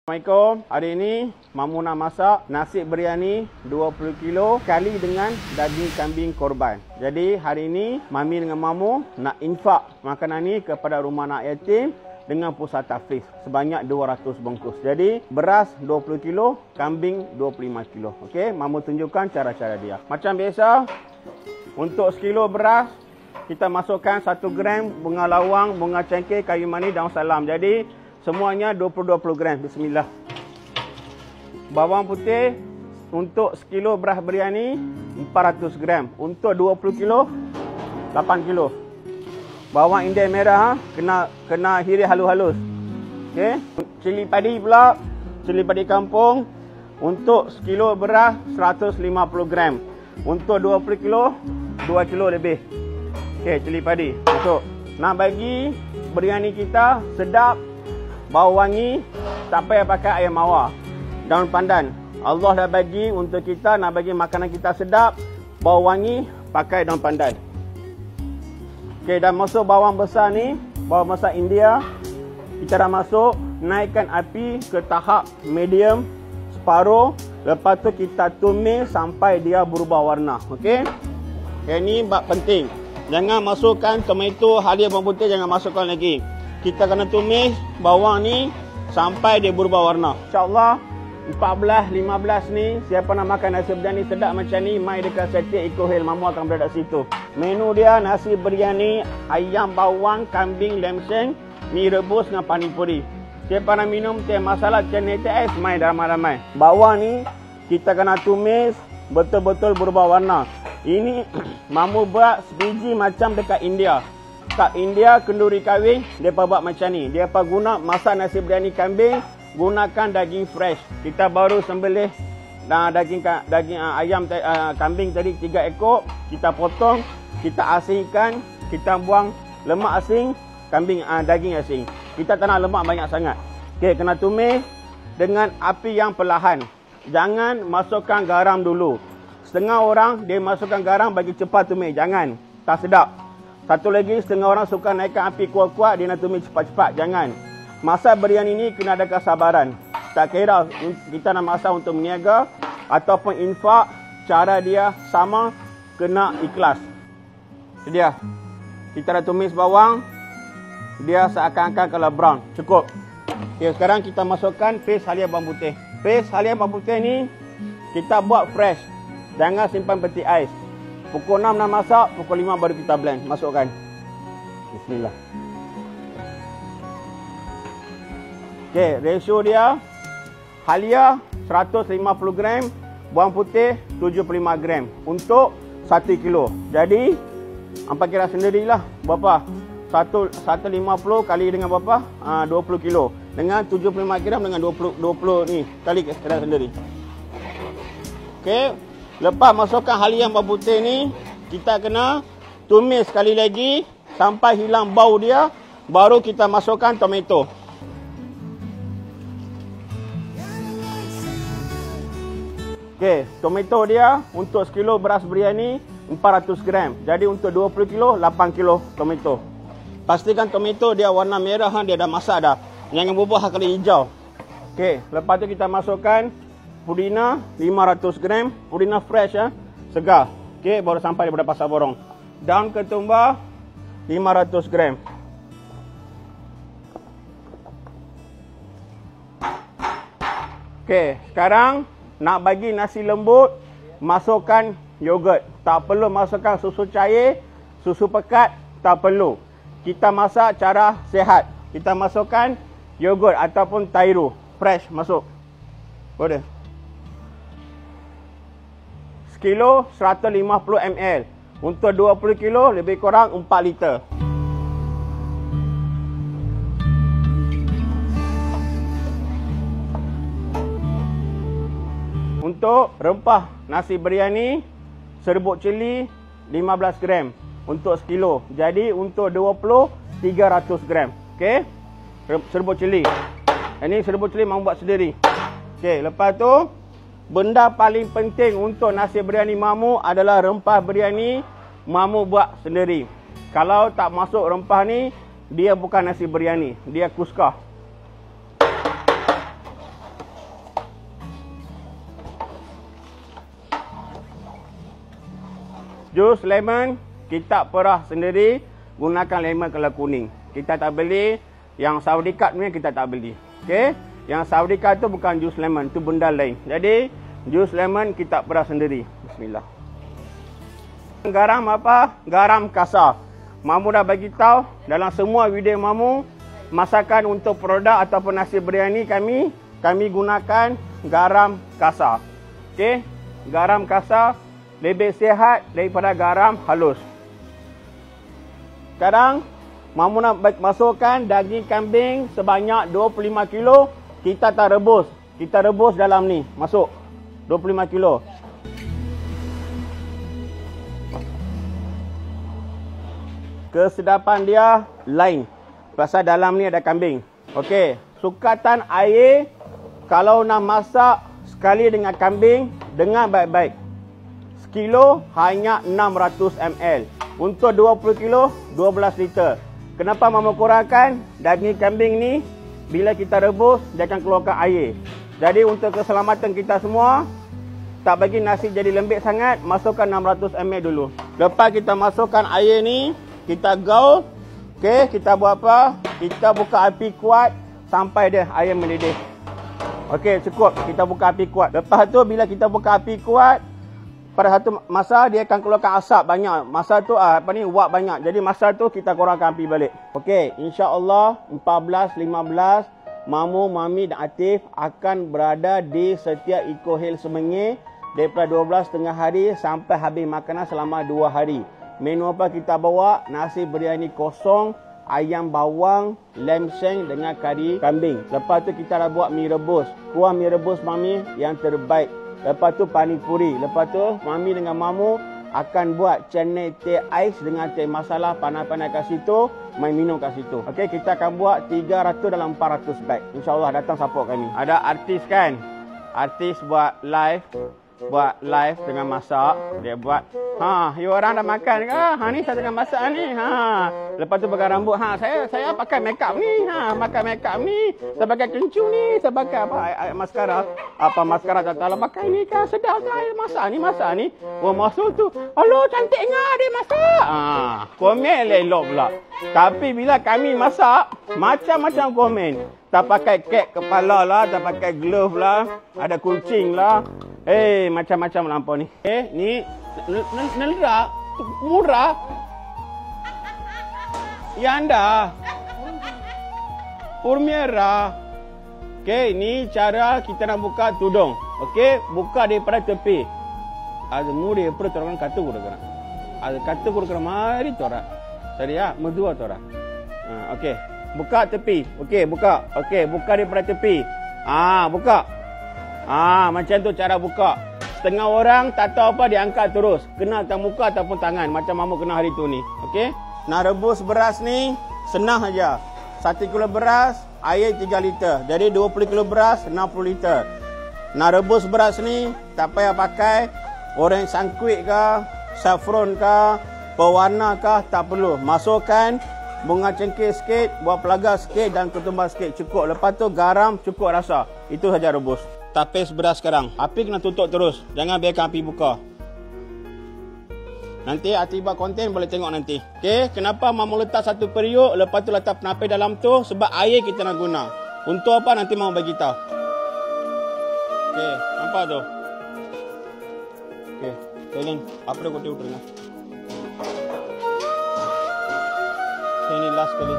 Assalamualaikum. Hari ini Mamu nak masak nasi biryani 20 kilo kali dengan daging kambing korban. Jadi hari ini Mami dengan Mamu nak infak makanan ni kepada rumah anak yatim dengan pusat tahfiz sebanyak 200 bungkus. Jadi beras 20 kilo, kambing 25 kilo. Okey, Mamu tunjukkan cara-cara dia. Macam biasa, untuk sekilo beras kita masukkan 1 gram bunga lawang, bunga cengkeh, kayu manis, daun salam. Jadi semuanya 20-20 gram. Bismillah. Bawang putih untuk sekilo beras biryani 400 gram. Untuk 20 kilo 8 kilo. Bawang India merah kena hiris halus-halus. Okey. Cili padi pula, cili padi kampung untuk sekilo beras 150 gram. Untuk 20 kilo 2 kilo lebih. Okey, cili padi masuk. Nak bagi biryani kita sedap, bau wangi, tak payah pakai ayam mawar. Daun pandan. Allah dah bagi untuk kita, nak bagi makanan kita sedap, bau wangi, pakai daun pandan. Okey, dah masuk bawang besar ni, bawang besar India. Kita dah masuk, naikkan api ke tahap medium, separuh. Lepas tu kita tumis sampai dia berubah warna. Okey? Okay, ni bab penting. Jangan masukkan tomato, halia bawang putih, jangan masukkan lagi. Kita kena tumis bawang ni sampai dia berubah warna. InsyaAllah 14-15 ni, siapa nak makan nasi biryani sedap macam ni, mai dekat Setia Eco Hill, Mamu akan berada situ. Menu dia nasi biryani, ayam bawang, kambing, lemseng, mi rebus dengan panipuri. Siapa nak minum teh masala, teh ais, mai ramai-ramai. Bawang ni kita kena tumis betul-betul berubah warna. Ini Mamu buat sebiji macam dekat India. Kat India, kenduri kahwin, dia buat macam ni. Dia guna masak nasi biryani kambing, gunakan daging fresh. Kita baru sembelih daging ayam kambing tadi 3 ekor. Kita potong, kita asingkan, kita buang lemak asing, daging asing. Kita tak nak lemak banyak sangat. Okey, kena tumis dengan api yang perlahan. Jangan masukkan garam dulu. Setengah orang dia masukkan garam bagi cepat tumis. Jangan, tak sedap. Satu lagi, setengah orang suka naikkan api kuat-kuat, dia nak tumis cepat-cepat. Jangan. Masak biryani ni kena ada kesabaran. Tak kira kita nak masak untuk meniaga ataupun infak, cara dia sama, kena ikhlas. Itu dia. Kita dah tumis bawang, dia seakan-akan kalau brown. Cukup. Okay, sekarang kita masukkan paste halia bawang putih. Paste halia bawang putih ni kita buat fresh. Jangan simpan peti ais. Pukul 6 nak masak, pukul 5 baru kita blend. Masukkan. Bismillah. Okey, ratio dia halia 150 gram, bawang putih 75 gram untuk 1 kilo. Jadi, hampa kira sendirilah berapa? 150 kali dengan berapa? 20 kilo. Dengan 75 gram dengan 20 ni. Kali kira sendiri. Okey. Lepas masukkan halia bawang putih ni, kita kena tumis sekali lagi sampai hilang bau dia, baru kita masukkan tomato. Okey, tomato dia untuk sekilo beras biryani 400 gram. Jadi untuk 20 kilo 8 kilo tomato. Pastikan tomato dia warna merah, dia dah masak dah. Jangan bubuh kali hijau. Okey, lepas tu kita masukkan pudina 500 gram, pudina fresh segar. Okey, baru sampai daripada pasar borong. Daun ketumbar 500 gram. Okey, sekarang nak bagi nasi lembut, masukkan yogurt. Tak perlu masukkan susu cair, susu pekat, tak perlu. Kita masak cara sehat. Kita masukkan yogurt ataupun tairu fresh masuk. Boleh. Kilo 150 ml. Untuk 20 kilo lebih kurang 4 liter. Untuk rempah nasi biryani, serbuk cili 15 gram untuk sekilo. Jadi untuk 20, 300 gram. Okey. Serbuk cili. Ini serbuk cili Mamu buat sendiri. Okey, lepas tu benda paling penting untuk nasi biryani Mamu adalah rempah biryani Mamu buat sendiri. Kalau tak masuk rempah ni, dia bukan nasi biryani, dia kuskah. Jus lemon kita perah sendiri, gunakan lemon kalau kuning. Kita tak beli yang Saudi Cup ni, kita tak beli. Okey, yang Saudi Cup tu bukan jus lemon, tu benda lain. Jadi jus lemon kita perah sendiri. Bismillah. Garam apa? Garam kasar. Mamu dah bagi tahu dalam semua video Mamu, masakan untuk produk ataupun nasi biryani kami gunakan garam kasar. Okey, garam kasar lebih sihat daripada garam halus. Sekarang Mamu nak masukkan daging kambing sebanyak 25 kilo. Kita tak rebus. Kita rebus dalam ni. Masuk 25 kilo. Kesedapan dia lain. Pasal dalam ni ada kambing. Okey, sukatan air kalau nak masak sekali dengan kambing, dengar baik-baik. Sekilo hanya 600 ml. Untuk 20 kilo, 12 liter. Kenapa Mama kurangkan? Daging kambing ni, bila kita rebus, dia akan keluarkan air. Jadi untuk keselamatan kita semua, tak bagi nasi jadi lembik sangat, masukkan 600 ml dulu. Lepas kita masukkan air ni, kita gaul. Okey, kita buat apa? Kita buka api kuat sampai dia air mendidih. Okey, cukup. Kita buka api kuat. Lepas tu bila kita buka api kuat, pada satu masa dia akan keluarkan asap banyak. Masa tu wap banyak. Jadi masa tu kita kurangkan api balik. Okey, insya-Allah 14-15 Mamu, Mami dan Atif akan berada di setiap Eco Hill Semenge daripada 12 tengah hari sampai habis makanan selama 2 hari. Menu apa kita bawa? Nasi biryani kosong, ayam bawang, lamb shank dengan kari kambing. Lepas tu kita dah buat mi rebus. Kuah mi rebus Mami yang terbaik. Lepas tu pani puri. Lepas tu Mami dengan Mamu akan buat chennai teh ais dengan teh masala panas-panas kat situ, main minum kat situ. Okey, kita akan buat 300 dalam 400 bag. InsyaAllah datang support kami. Ada artis kan? Artis buat live dengan masak. Dia buat, you orang dah makan ke? Ni saya tengah masak ni. Lepas tu pakai rambut. Saya pakai make up ni. Pakai make up ni. Saya pakai kencung ni. Saya pakai apa? Air maskara. Apa maskara tak tahu pakai ni kan? Sedap kan air masak ni. Oh, masuk tu. Aduh, cantiknya dia masak. Komen elok pula. Tapi bila kami masak, macam-macam komen. Tak pakai kek kepala lah, tak pakai glove lah, ada kucing lah. Macam-macam lampau ni. Ni nelerak, murah. Ya anda. Purmiera. Okey, ni cara kita nak buka tudung. Okey, buka daripada tepi. Ada muri perut orang kata guru kena. Ada kata guru kena mari tora. Tadi ya, merdua tora. Okey. Buka tepi. Okey, buka. Okey, buka daripada tepi. Buka. Macam tu cara buka. Setengah orang tak tahu apa, dia angkat terus. Kena atas muka ataupun tangan. Macam Mamu kena hari tu ni. Okey. Nak rebus beras ni, senang aja. 1 kilo beras, air 3 liter. Jadi 20 kilo beras, 60 liter. Nak rebus beras ni, tak payah pakai orange sangkuit ke, saffron ke, pewarna ke, tak perlu. Masukkan bunga cengkeh sikit, buat pelaga sikit dan ketumbar sikit. Cukup. Lepas tu garam cukup rasa. Itu saja rebus. Tapis beras sekarang. Api kena tutup terus. Jangan biarkan api buka. Nanti Atiba konten boleh tengok nanti. Okey, kenapa Mamu letak satu periuk, lepas tu letak penapis dalam tu? Sebab air kita nak guna. Untuk apa nanti Mamu bagi tahu. Okey, nampak tu? Okey, tolong apa dah kotak utara. Ini last kali.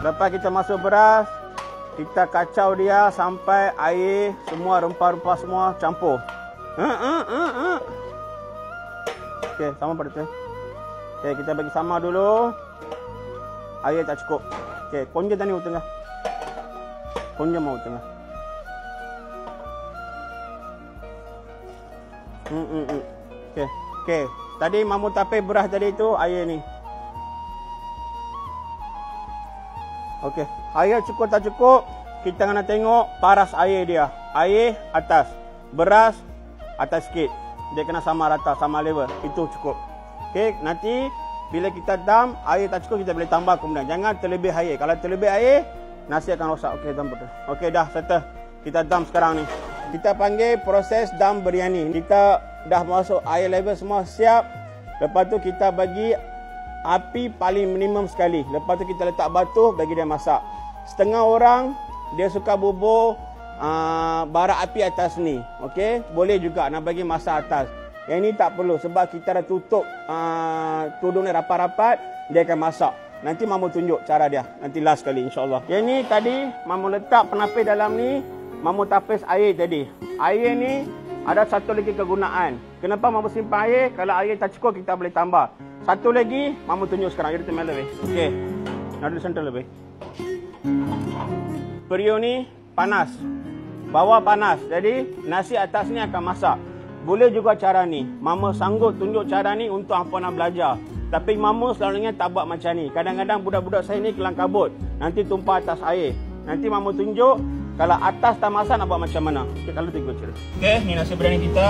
Lepas kita masuk beras, kita kacau dia sampai air semua rempah-rempah semua campur. Okey, sama pada tu. Okey, kita bagi sama dulu. Air tak cukup. Okey, konja tadi tengah. Konja mau tengah. Okey. Okey, tadi Mamu tapis beras tadi tu air ni. Okey, air cukup tak cukup, kita kena tengok paras air dia. Air atas, beras atas sikit. Dia kena sama rata, sama level. Itu cukup. Okey, nanti bila kita dam, air tak cukup kita boleh tambah kemudian. Jangan terlebih air. Kalau terlebih air, nasi akan rosak. Okey, dam betul. Okey, dah settle. Kita dam sekarang ni. Kita panggil proses dam biryani. Kita dah masuk air level semua siap. Lepas tu kita bagi api paling minimum sekali. Lepas tu kita letak batu bagi dia masak. Setengah orang dia suka bubur bara api atas ni. Okey, boleh juga nak bagi masak atas. Yang ni tak perlu sebab kita dah tutup tudung ni rapat-rapat, dia akan masak. Nanti Mamu tunjuk cara dia. Nanti last kali insya-Allah. Yang ni tadi Mamu letak penapis dalam ni, Mamu tapis air tadi. Air ni ada satu lagi kegunaan. Kenapa Mamu simpan air? Kalau air tak cukup kita boleh tambah. Satu lagi Mamu tunjuk sekarang. Jadi teman lebih. Okey. Nak di center lebih. Periuk ni panas. Bawah panas. Jadi nasi atas ni akan masak. Boleh juga cara ni. Mama sanggup tunjuk cara ni untuk apa nak belajar. Tapi Mama selalunya tak buat macam ni. Kadang-kadang budak-budak saya ni kelang kabut. Nanti tumpah atas air. Nanti Mama tunjuk kalau atas tak masak nak buat macam mana. Okay, kalau tengok cerita. Okey, ni nasi biryani kita.